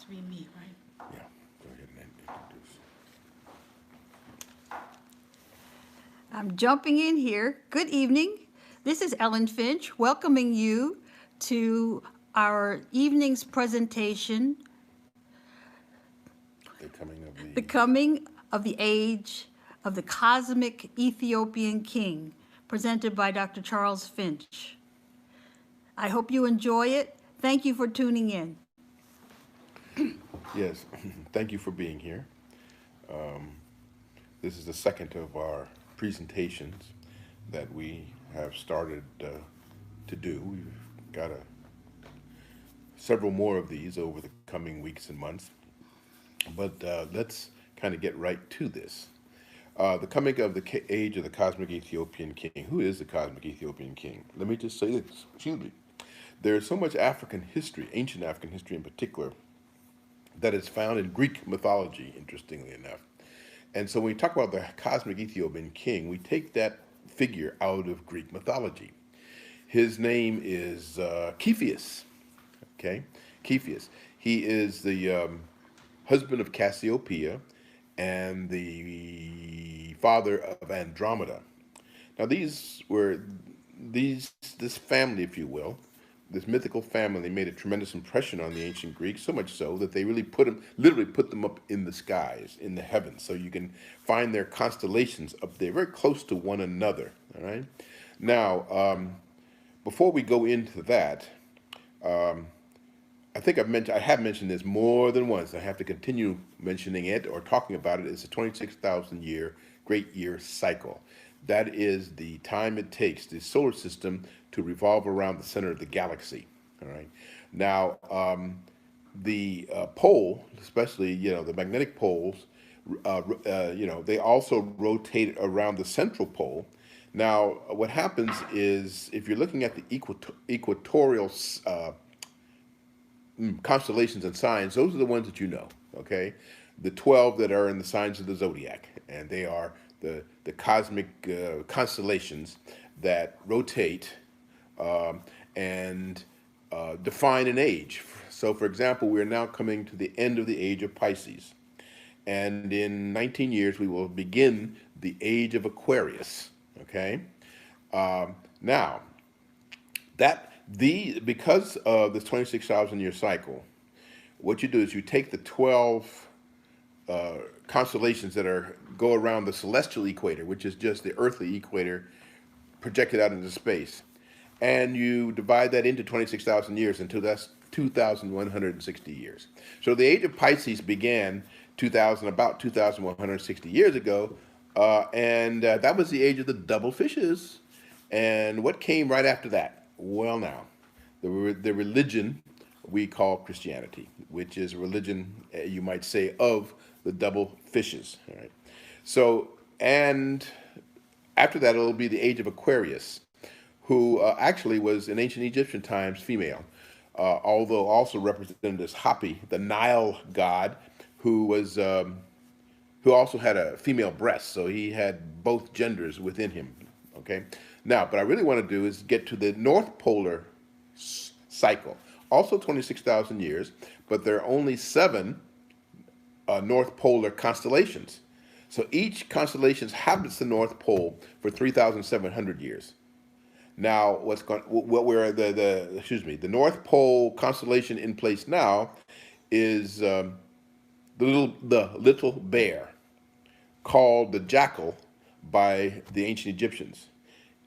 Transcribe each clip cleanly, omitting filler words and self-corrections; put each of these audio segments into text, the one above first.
to be me, right? Yeah, go ahead and introduce. I'm jumping in here. Good evening. This is Ellen Finch welcoming you to our evening's presentation, The coming of The the Coming of the Age of the Cosmic Ethiopian King, presented by Dr. Charles Finch. I hope you enjoy it. Thank you for tuning in. Yes, thank you for being here. This is the second of our presentations that we have started to do. We've got several more of these over the coming weeks and months, but let's kind of get right to this. The coming of the age of the cosmic Ethiopian king. Who is the cosmic Ethiopian king? Let me just say this. Excuse me. There's so much African history, ancient African history in particular, that is found in Greek mythology, interestingly enough. And so when we talk about the cosmic Ethiopian king, we take that figure out of Greek mythology. His name is Cepheus. Okay, Cepheus. He is the husband of Cassiopeia and the father of Andromeda. Now this family, if you will, this mythical family made a tremendous impression on the ancient Greeks, so much so that they really literally put them up in the skies, in the heavens, so you can find their constellations up there, very close to one another. All right. Now, before we go into that, I have mentioned this more than once. I have to continue mentioning it or talking about it. It's a 26,000 year great year cycle. That is the time it takes the solar system to revolve around the center of the galaxy. All right. Now, the pole, especially the magnetic poles, they also rotate around the central pole. Now, what happens is if you're looking at the equatorial constellations and signs, those are the ones that you know, okay? The 12 that are in the signs of the zodiac, and they are the cosmic constellations that rotate and define an age. So, for example, we're now coming to the end of the age of Pisces. And in 19 years, we will begin the age of Aquarius, okay? Now, because of this 26,000 year cycle, what you do is you take the 12 constellations that go around the celestial equator, which is just the earthly equator projected out into space, and you divide that into 26,000 years until that's 2,160 years. So the age of Pisces began about 2,160 years ago, and that was the age of the double fishes. And what came right after that? Well, now, the religion we call Christianity, which is a religion, you might say, of the double fishes. All right. So, and after that, it'll be the age of Aquarius, who actually was in ancient Egyptian times female, although also represented as Hapi, the Nile god, who was who also had a female breast, so he had both genders within him. Okay. Now, what I really want to do is get to the North Polar cycle, also 26,000 years, but there are only seven North Polar constellations. So each constellation habits the North Pole for 3,700 years. Now, what we're the North Pole constellation in place now is the little bear, called the jackal by the ancient Egyptians.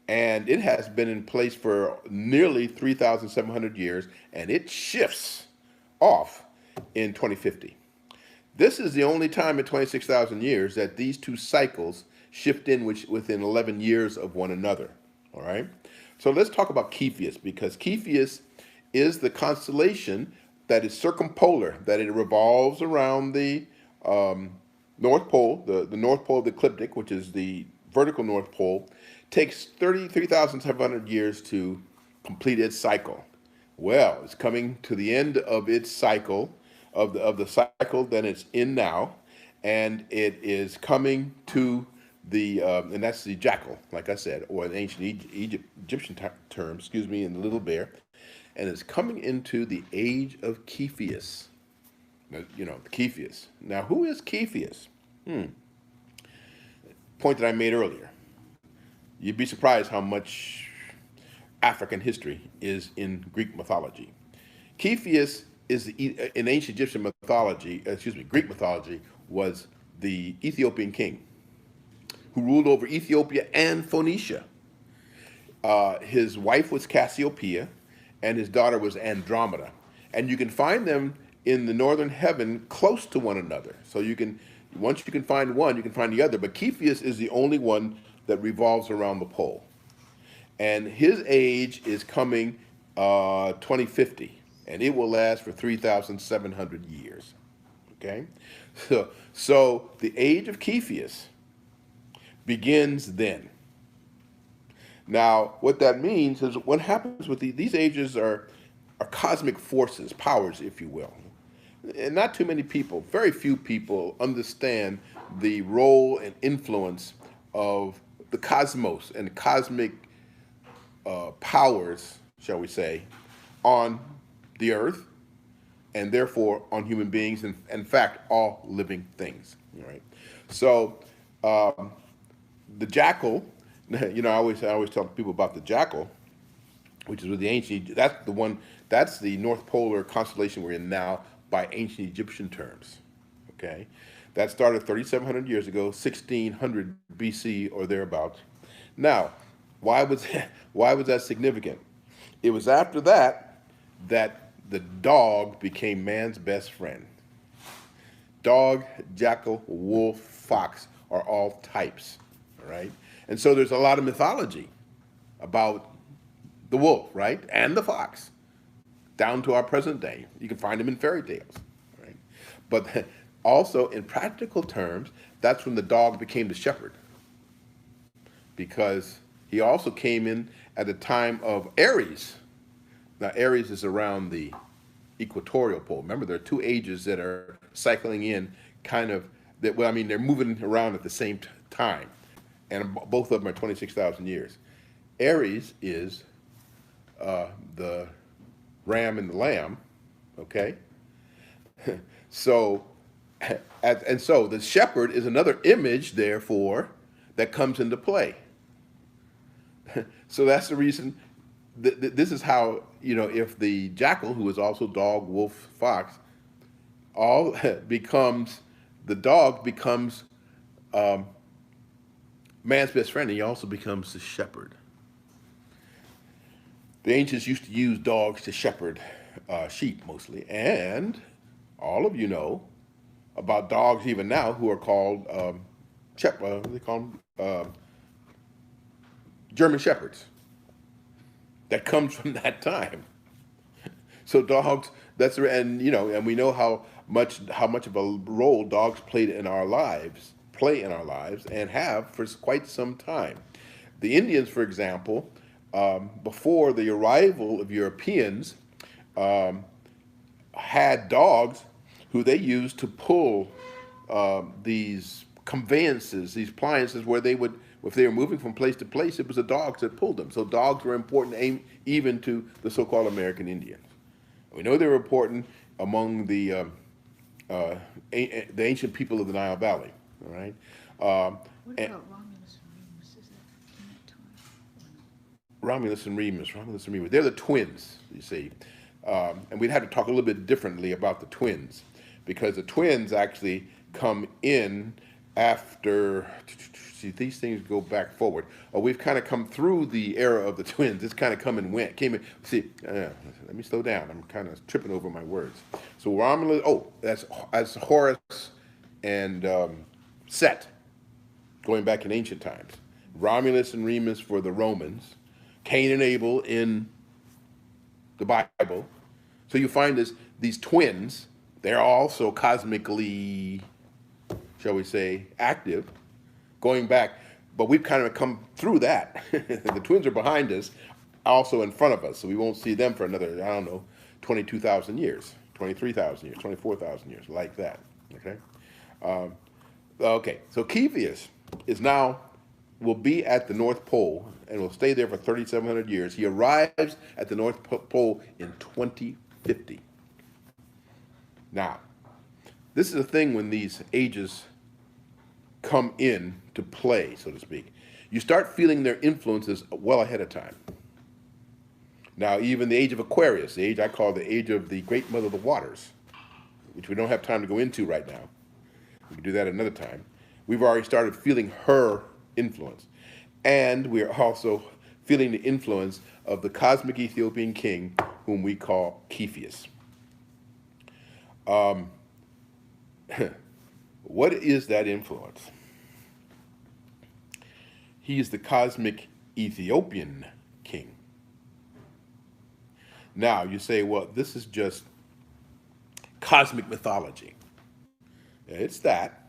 And it has been in place for nearly 3,700 years, and it shifts off in 2050. This is the only time in 26,000 years that these two cycles shift in within 11 years of one another. All right? So let's talk about Cepheus, because Cepheus is the constellation that is circumpolar, that it revolves around the North Pole, the North Pole of the ecliptic, which is the vertical North Pole, takes 33,700 years to complete its cycle. Well, it's coming to the end of its cycle, of the cycle that it's in now, and it is coming to and that's the jackal, like I said, or an ancient Egyptian term, excuse me, in the little bear, and it's coming into the age of Cepheus. Cepheus. Now, who is Cepheus? Point that I made earlier. You'd be surprised how much African history is in Greek mythology. Cepheus is in ancient Egyptian mythology, Greek mythology, was the Ethiopian king who ruled over Ethiopia and Phoenicia. His wife was Cassiopeia, and his daughter was Andromeda. And you can find them in the northern heaven close to one another. So once you can find one, you can find the other. But Cepheus is the only one that revolves around the pole. And his age is coming 2050, and it will last for 3,700 years. Okay? So the age of Cepheus begins then. Now, what that means is what happens with these ages are cosmic forces, powers, if you will. And not too many people, very few people, understand the role and influence of the cosmos and cosmic powers, shall we say, on the earth and therefore on human beings and, in fact, all living things. All right. So the jackal, I always tell people about the jackal, which is with the ancient. That's the North Polar constellation we're in now by ancient Egyptian terms. Okay, that started 3,700 years ago, 1600 BC or thereabouts. Now, why was that significant? It was after that the dog became man's best friend. Dog, jackal, wolf, fox are all types. All right, and so there's a lot of mythology about the wolf, right, and the fox, down to our present day. You can find them in fairy tales, right? But also in practical terms, that's when the dog became the shepherd, because he also came in at the time of Aries. Now, Aries is around the equatorial pole. Remember, there are two ages that are cycling in, they're moving around at the same time, and both of them are 26,000 years. Aries is the ram and the lamb, okay? So, so the shepherd is another image, therefore, that comes into play. So that's the reason. This is how, if the jackal, who is also dog, wolf, fox, all the dog becomes man's best friend, and he also becomes the shepherd. The ancients used to use dogs to shepherd sheep mostly, and all of you know about dogs even now who are called they call them German shepherds. That comes from that time. So dogs, and we know how much of a role dogs play in our lives, and have for quite some time. The Indians, for example, before the arrival of Europeans, had dogs who they used to pull these conveyances, these appliances, where they would, if they were moving from place to place, it was the dogs that pulled them. So dogs were important even to the so-called American Indians. We know they were important among the ancient people of the Nile Valley. All right. What about Romulus and Remus? Is that in that time? Romulus and Remus. They're the twins, you see. And we'd have to talk a little bit differently about the twins, because the twins actually come in after. See, these things go back forward. We've kind of come through the era of the twins. It's kind of came in. See, let me slow down. I'm kind of tripping over my words. So Romulus. That's Horus and Set, going back in ancient times. Romulus and Remus for the Romans. Cain and Abel in the Bible. So you find these twins. They're also cosmically, shall we say, active, going back. But we've kind of come through that. The twins are behind us, also in front of us. So we won't see them for another, 22,000 years, 23,000 years, 24,000 years, like that. Okay? Okay, so Cepheus will be at the North Pole and will stay there for 3,700 years. He arrives at the North Pole in 2050. Now, This is the thing when these ages come in to play, so to speak. You start feeling their influences well ahead of time. Now, even the age of Aquarius, the age I call the age of the great mother of the waters, which we don't have time to go into right now. We can do that another time. We've already started feeling her influence. And we are also feeling the influence of the cosmic Ethiopian king, whom we call Cepheus. What is that influence? He is the cosmic Ethiopian king. Now, you say, well, this is just cosmic mythology. It's that.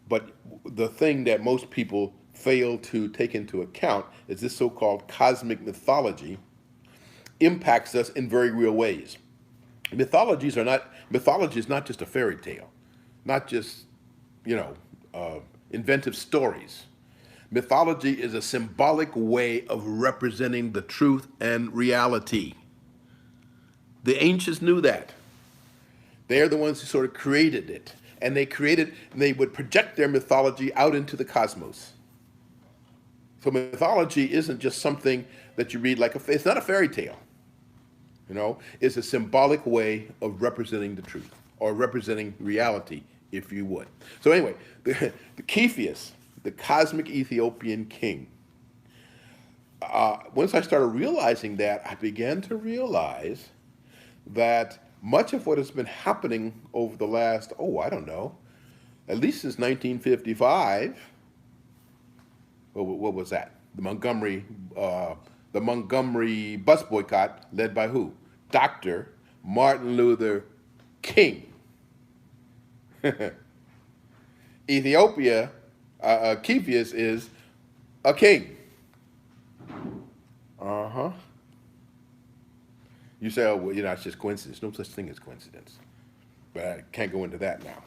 But the thing that most people fail to take into account is this so-called cosmic mythology impacts us in very real ways. Mythology is not just a fairy tale, not just, inventive stories. Mythology is a symbolic way of representing the truth and reality. The ancients knew that. They're the ones who sort of created it. And they would project their mythology out into the cosmos. So mythology isn't just something that you read it's not a fairy tale. It's a symbolic way of representing the truth or representing reality, if you would. So anyway, the Cepheus, the cosmic Ethiopian king. Once I started realizing that, I began to realize that much of what has been happening over the last, at least since 1955, what was that? The Montgomery bus boycott led by who? Dr. Martin Luther King. Ethiopia, Cepheus is a king. Uh-huh. You say, it's just coincidence. No such thing as coincidence. But I can't go into that now.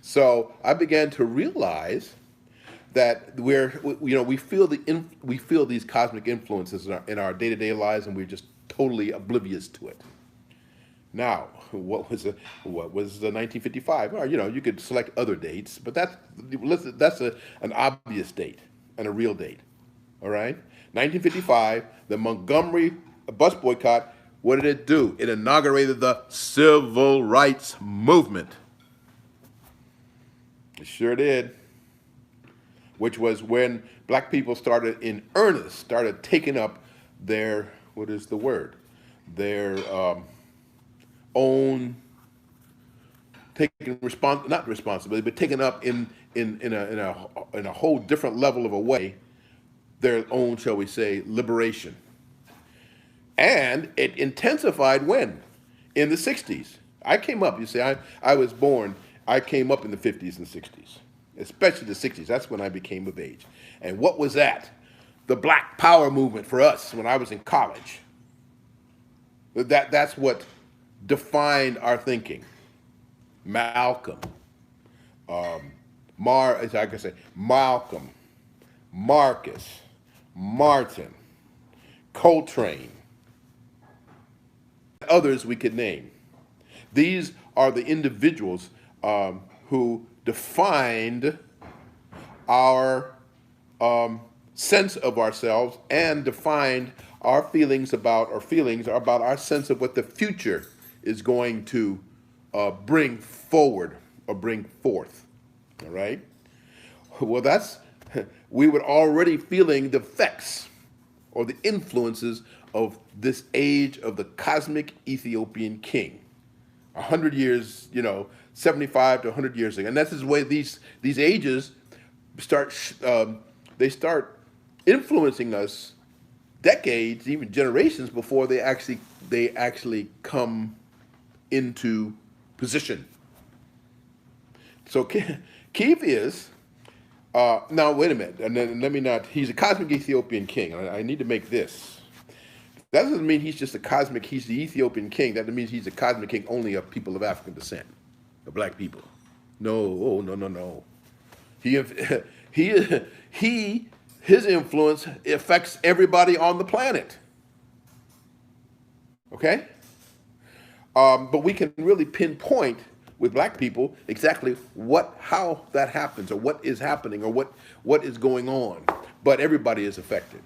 So I began to realize that we feel these cosmic influences in our day-to-day lives, and we're just totally oblivious to it. Now, what was the 1955? Well, you could select other dates, but that's an obvious date and a real date. All right, 1955, the Montgomery bus boycott. What did it do? It inaugurated the civil rights movement. It sure did. Which was when black people started in earnest, started taking up their, their own, not responsibility, but taking up in a whole different level of a way, their own, shall we say, liberation. And it intensified when? In the 60s. I came up, I was born, I came up in the 50s and 60s. Especially the 60s. That's when I became of age. And what was that? The Black Power movement for us when I was in college. That's what defined our thinking. Malcolm, Malcolm, Marcus, Martin, Coltrane, others we could name. These are the individuals who defined our sense of ourselves and defined our feelings about our sense of what the future is going to bring forward or bring forth. All right? Well, we were already feeling the effects or the influences of this age of the cosmic Ethiopian king. 100 years, 75 to 100 years ago. And that's the way these ages start influencing us decades, even generations before they actually come into position. So Cepheus, now wait a minute, and then he's a cosmic Ethiopian king. I need to make this. That doesn't mean he's the Ethiopian king. That means he's a cosmic king only of people of African descent, of black people. No. His influence affects everybody on the planet. Okay? But we can really pinpoint with black people exactly how that happens, or what is happening, or what is going on. But everybody is affected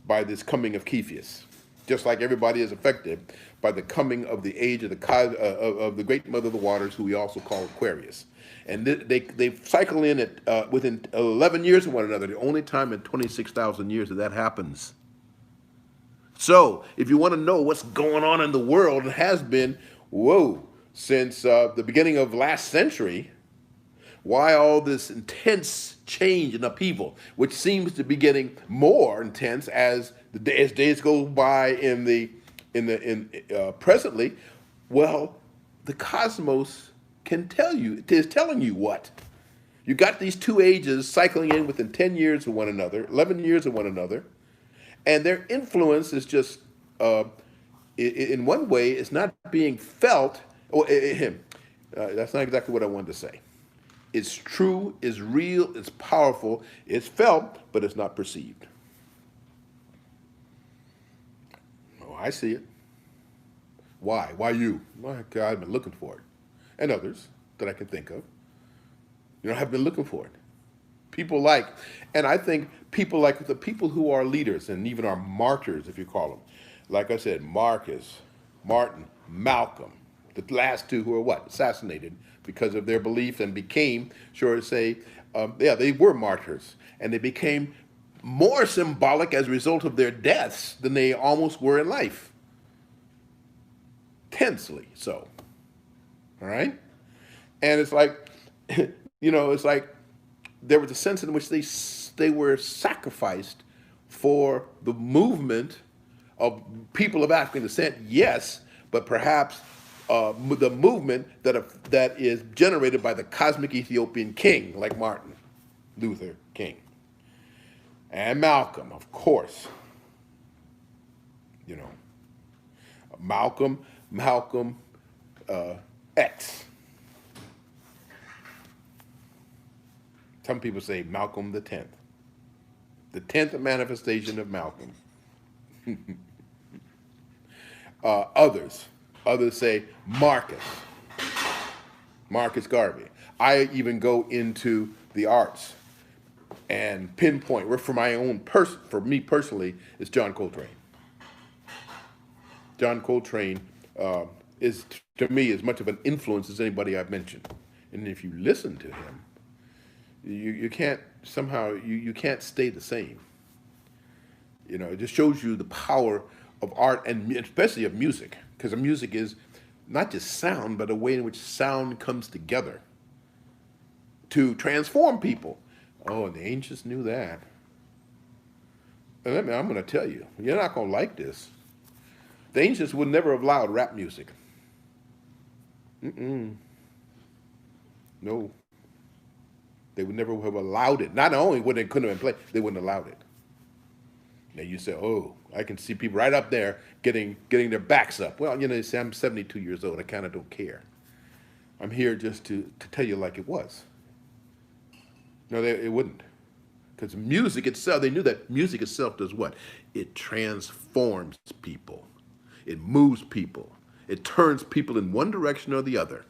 by this coming of Cepheus, just like everybody is affected by the coming of the age of of the great mother of the waters, who we also call Aquarius. And they cycle in at within 11 years of one another. The only time in 26,000 years that happens. So, if you want to know what's going on in the world, it has been, whoa, since the beginning of last century. Why all this intense change and upheaval, which seems to be getting more intense as as days go by in presently? Well, the cosmos is telling you what. You got these two ages cycling in within 10 years of one another, 11 years of one another, and their influence is just, in one way, it's not being felt. That's not exactly what I wanted to say. It's true, it's real, it's powerful, it's felt, but it's not perceived. Oh, I see it. Why? Why you? My God, I've been looking for it. And others that I can think of, have been looking for it. People like, and I think people like the people who are leaders and even are martyrs, if you call them. Like I said, Marcus, Martin, Malcolm, the last two who were what? Assassinated because of their beliefs and became, sure to say, they were martyrs. And they became more symbolic as a result of their deaths than they almost were in life. Tensely so. All right? And it's like, it's like there was a sense in which they were sacrificed for the movement of people of African descent, yes, but perhaps the movement that is generated by the cosmic Ethiopian king, like Martin Luther King. And Malcolm, of course. Malcolm X. Some people say Malcolm the 10th. The 10th manifestation of Malcolm. Others say Marcus Garvey. I even go into the arts and pinpoint where, for me personally, it's John Coltrane. John Coltrane is, to me, as much of an influence as anybody I've mentioned. And if you listen to him, you can't somehow, you can't stay the same. It just shows you the power of art, and especially of music, because music is not just sound, but a way in which sound comes together to transform people. Oh, and the ancients knew that. And I'm going to tell you, you're not going to like this. The ancients would never have allowed rap music. No. They would never have allowed it. Not only would it couldn't have been played, they wouldn't have allowed it. Now you say, oh, I can see people right up there getting their backs up. Well, they say I'm 72 years old. I kind of don't care. I'm here just to tell you like it was. No, it wouldn't. Because music itself, they knew that music itself does what? It transforms people. It moves people. It turns people in one direction or the other.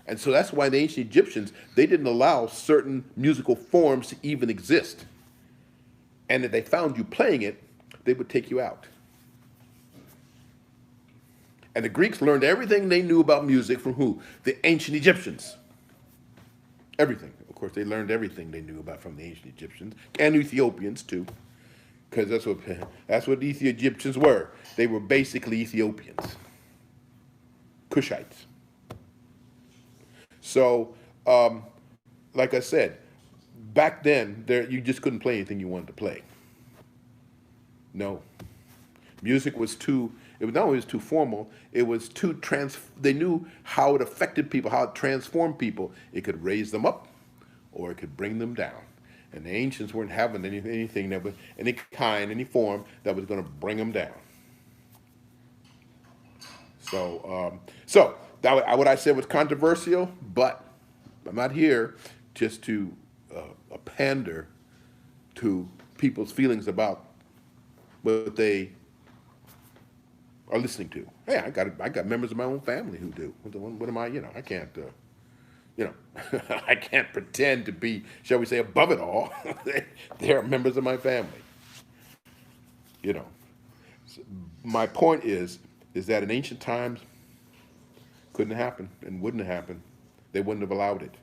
And so that's why the ancient Egyptians, they didn't allow certain musical forms to even exist. And if they found you playing it, they would take you out. And the Greeks learned everything they knew about music from who? The ancient Egyptians. Everything. Of course, they learned everything they knew about from the ancient Egyptians, and Ethiopians too, because that's what the Egyptians were. They were basically Ethiopians, Cushites. So, like I said, back then you just couldn't play anything you wanted to play. No, music was too. It was not only too formal. It was too They knew how it affected people, how it transformed people. It could raise them up, or it could bring them down. And the ancients weren't having anything that was any kind, any form that was going to bring them down. So that what I said was controversial, but I'm not here just to pander to people's feelings about what they are listening to. Hey, I got members of my own family who do. What am I? I can't. I can't pretend to be, shall we say, above it all. They are members of my family. You know. So my point is that in ancient times, couldn't happen and wouldn't have happened. They wouldn't have allowed it.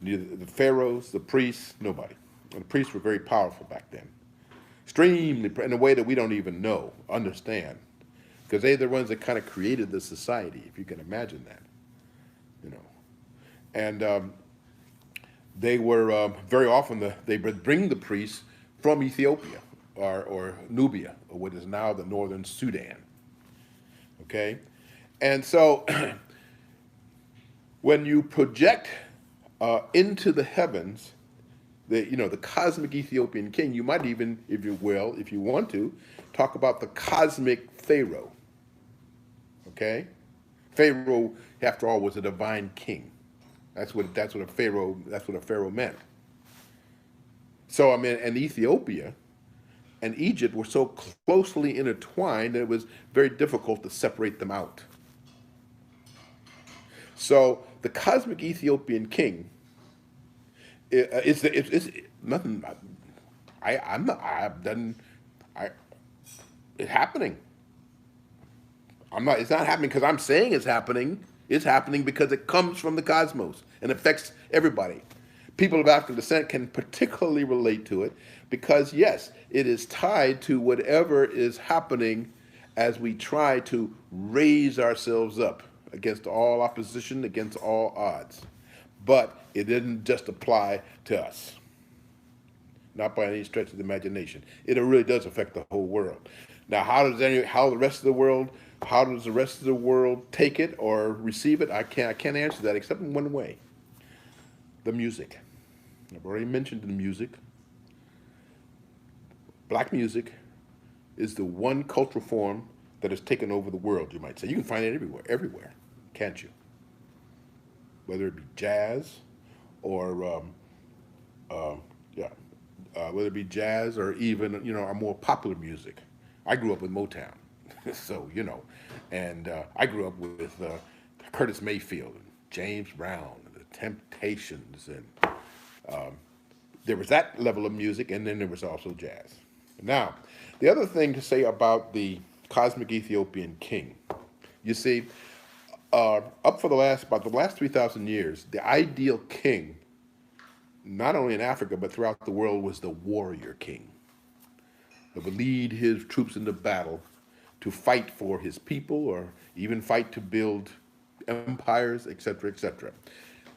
Neither the pharaohs, the priests, nobody. And the priests were very powerful back then. Extremely, in a way that we don't even understand. Because they're the ones that kind of created the society, if you can imagine that. You know. And they were very often, they would bring the priests from Ethiopia or Nubia, or what is now the northern Sudan. Okay? And so when you project into the heavens, the cosmic Ethiopian king, you might even, if you will, if you want to, talk about the cosmic Pharaoh. Okay? Pharaoh, after all, was a divine king. That's what a pharaoh meant. So I mean, and Ethiopia and Egypt were so closely intertwined that it was very difficult to separate them out. So the cosmic Ethiopian king it's nothing. I'm not. I've done. It's happening. I'm not. It's not happening because I'm saying it's happening. It's happening because it comes from the cosmos and affects everybody. People of African descent can particularly relate to it because, yes, it is tied to whatever is happening as we try to raise ourselves up against all opposition, against all odds. But it didn't just apply to us, not by any stretch of the imagination. It really does affect the whole world. Now, how does the rest of the world take it or receive it? I can't answer that except in one way: the music. I've already mentioned the music. Black music is the one cultural form that has taken over the world, you might say. You can find it everywhere, can't you? Whether it be jazz or whether it be jazz or even our more popular music. I grew up with Motown, so and I grew up with Curtis Mayfield and James Brown, and the Temptations, and there was that level of music, and then there was also jazz. Now, the other thing to say about the cosmic Ethiopian king, you see, up for about the last 3,000 years, the ideal king, not only in Africa but throughout the world, was the warrior king that would lead his troops into battle to fight for his people or even fight to build empires, etc., etc.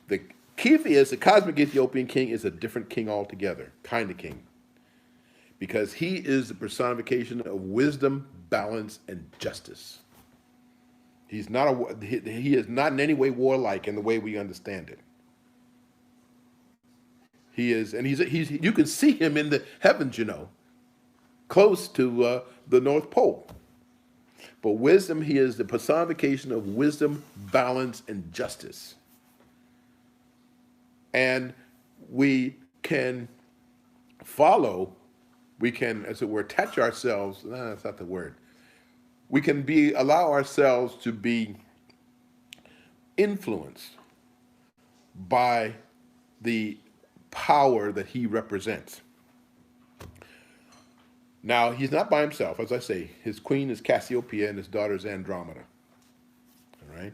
The Cepheus, the cosmic Ethiopian king, is a different king altogether, kind of king, because he is the personification of wisdom, balance, and justice. He is not in any way warlike in the way we understand it. He is, and he's you can see him in the heavens, close to the North Pole. But wisdom, he is the personification of wisdom, balance, and justice. And we can as it were, attach ourselves, no, that's not the word. We can allow ourselves to be influenced by the power that he represents. Now, he's not by himself, as I say. His queen is Cassiopeia and his daughter is Andromeda. All right?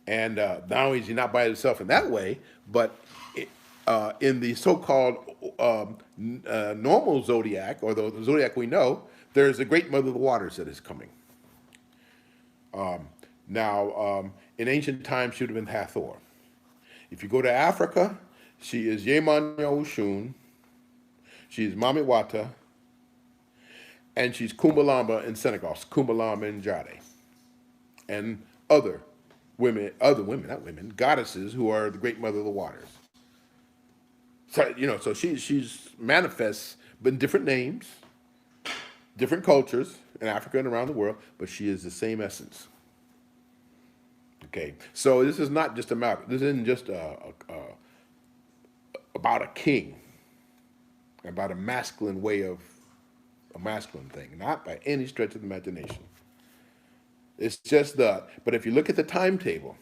And now he's not by himself in that way, but in the so-called normal zodiac, or the zodiac we know, there's a great mother of the waters that is coming. In ancient times, she would have been Hathor. If you go to Africa, she is Yeman Oshun, she's Mamiwata, and she's Kumbalamba in Senegal, Kumbalamba in Jade, and other women, goddesses who are the great mother of the waters. So she's manifests, but in different names, different cultures in Africa and around the world, but she is the same essence. Okay, so this is not just this isn't just about a king, about a masculine way of a masculine thing, not by any stretch of the imagination. It's just but if you look at the timetable,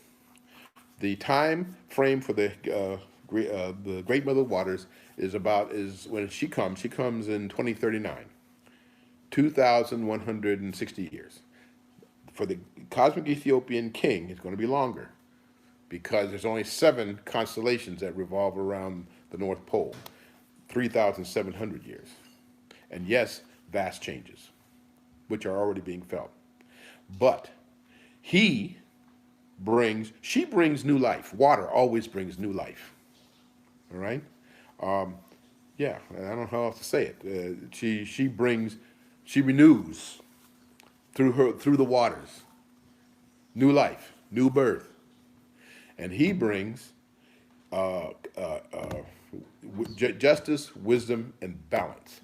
the time frame for the Great Mother Waters is when she comes. She comes in 2039, 2,160 years. For the cosmic Ethiopian king, it's going to be longer because there's only 7 constellations that revolve around the North Pole, 3,700 years. And yes, vast changes, which are already being felt. But she brings new life. Water always brings new life. All right? Yeah, I don't know how else to say it. She renews through the waters, new life, new birth. And he brings justice, wisdom, and balance.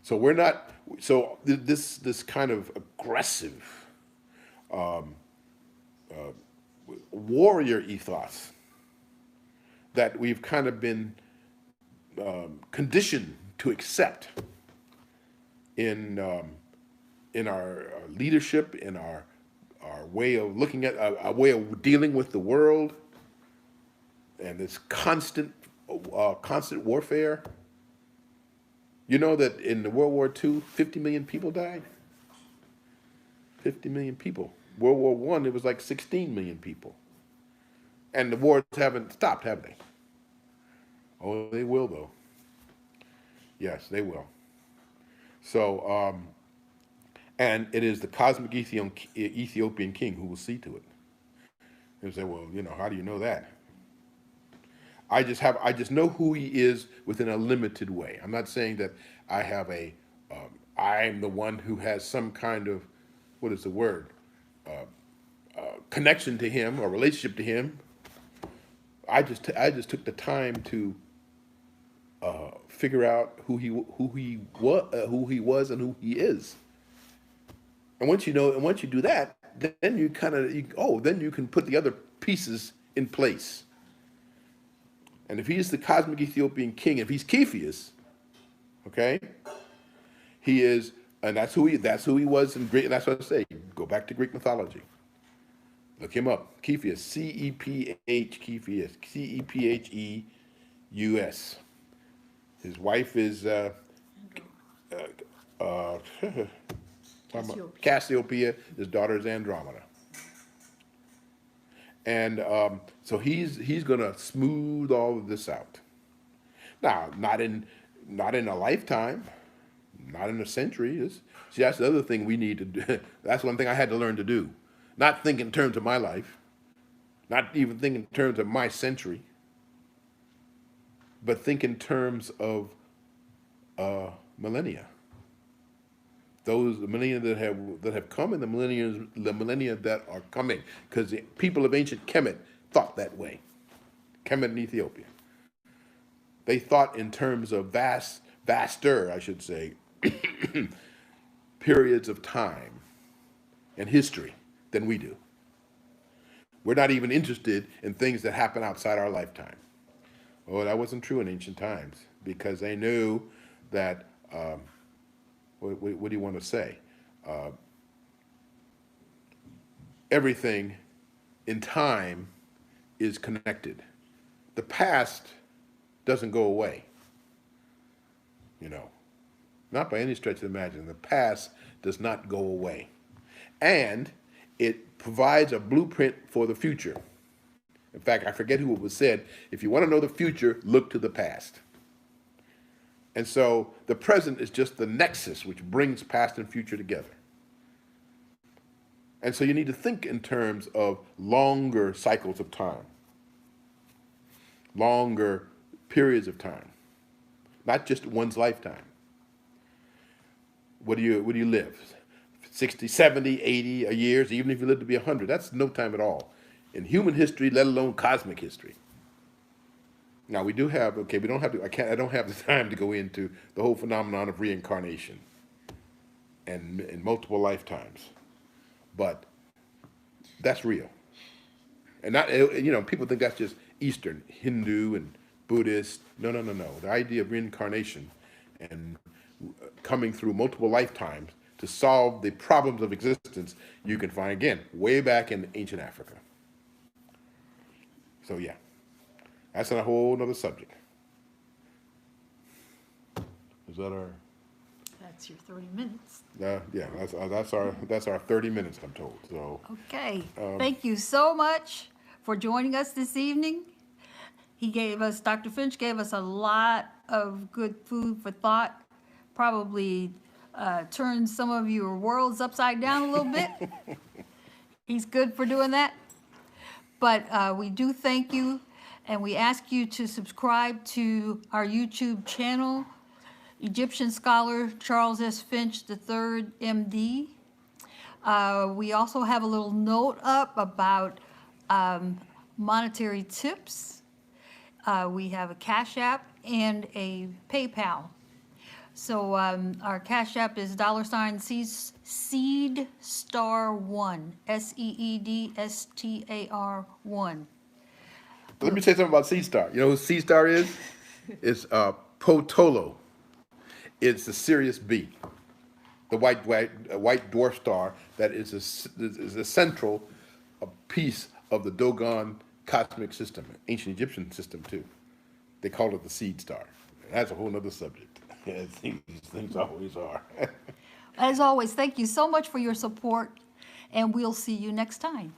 So we're not. So this kind of aggressive warrior ethos that we've kind of been conditioned to accept in our leadership, in our way of looking at our way of dealing with the world, and this constant warfare. You know that in the World War II, 50 million people died. 50 million people. World War One, it was like 16 million people. And the wars haven't stopped, have they? Oh, they will, though. Yes, they will. So, and it is the cosmic Ethiopian king who will see to it. You say, well, how do you know that? I just know who he is within a limited way. I'm not saying that I'm the one who has some kind of, what is the word, connection to him or relationship to him. I just took the time to figure out who he was and who he is. And once you do that, then you then you can put the other pieces in place. And if he's the cosmic Ethiopian king, if he's Cepheus, okay, he is, and that's who he was in Greek. That's what I say. Go back to Greek mythology. Look him up. Cepheus, Cepheus, Cepheus. His wife is Cassiopeia. His daughter is Andromeda. And so he's going to smooth all of this out. Now, not in a lifetime, not in a century. See, that's the other thing we need to do. That's one thing I had to learn to do. Not think in terms of my life, not even think in terms of my century, but think in terms of millennia. Those millennia that have come and the millennia that are coming, because the people of ancient Kemet thought that way. Kemet in Ethiopia. They thought in terms of vaster, I should say, periods of time and history than we do. We're not even interested in things that happen outside our lifetime. Oh, that wasn't true in ancient times because they knew that. What do you want to say? Everything in time is connected. The past doesn't go away. Not by any stretch of the imagination. The past does not go away. And it provides a blueprint for the future. In fact, I forget who it was said, if you want to know the future, look to the past. And so the present is just the nexus which brings past and future together. And so you need to think in terms of longer cycles of time, longer periods of time, not just one's lifetime. What do you live? 60, 70, 80 years, even if you live to be 100, that's no time at all in human history, let alone cosmic history. Now we don't have I don't have the time to go into the whole phenomenon of reincarnation and in multiple lifetimes, but that's real. And not, people think that's just Eastern, Hindu and Buddhist. No. The idea of reincarnation and coming through multiple lifetimes to solve the problems of existence, you can find, again, way back in ancient Africa. So yeah, that's a whole nother subject. Is that our? That's your 30 minutes. Yeah, that's our 30 minutes, I'm told. So Okay, thank you so much for joining us this evening. Dr. Finch gave us a lot of good food for thought, probably turned some of your worlds upside down a little bit. He's good for doing that. But we do thank you, and we ask you to subscribe to our YouTube channel, Egyptian scholar Charles S. Finch III, MD. We also have a little note up about monetary tips. We have a Cash App and a PayPal. So our Cash App is $Seed Star 1, SEEDSTAR 1. let me say something about Sea Star. You know who Sea Star is? It's Potolo. It's the Sirius B, the white dwarf star that is a central piece of the Dogon cosmic system, ancient Egyptian system too. They call it the seed star. That's a whole other subject. Yeah, these things always are. As always, thank you so much for your support, and we'll see you next time.